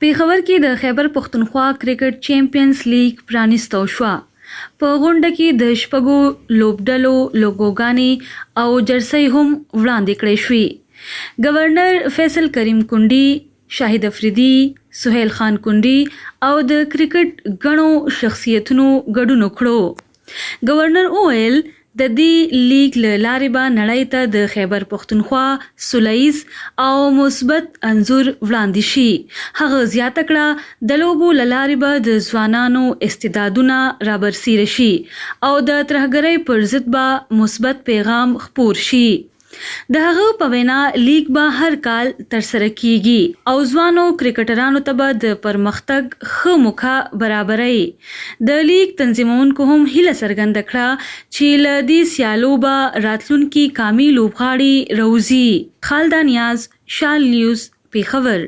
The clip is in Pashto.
پېښور کې د خیبر پښتونخوا کرکټ چیمپیونز لیګ پرانیستو شوه. په غونډه کې د شپږو لوبډلو لوګوګانې او جرسۍ هم وړاندې کړې شوې. گورنر فیصل کریم کونډي، شاهد افریدي، سهیل خان کونډي او د کرکټ ګڼو شخصیتونو ګډون وکړو. گورنر وویل د دې لیګ له لارې به نړۍ ته د خیبر پښتونخوا سوله ییز او مثبت انځور وړاندې شي. هغه زیاته کړه د لوبو له لارې به د ځوانانو استعدادونه رابرسېره شي او د ترهګرۍ پر ضد به مثبت پیغام خپور شي. د هغه په وینا لیګ به هر کال ترسره کیږي او ځوانو کرکټرانو ته به د پرمختګ ښه موقع برابروي. د لیګ تنظیمونکو هم هیله څرګنده کړه چې له دې سیالو به راتلونکي قامي لوبغاړي روزي. خالده نیاز، شال نیوز، پېښور.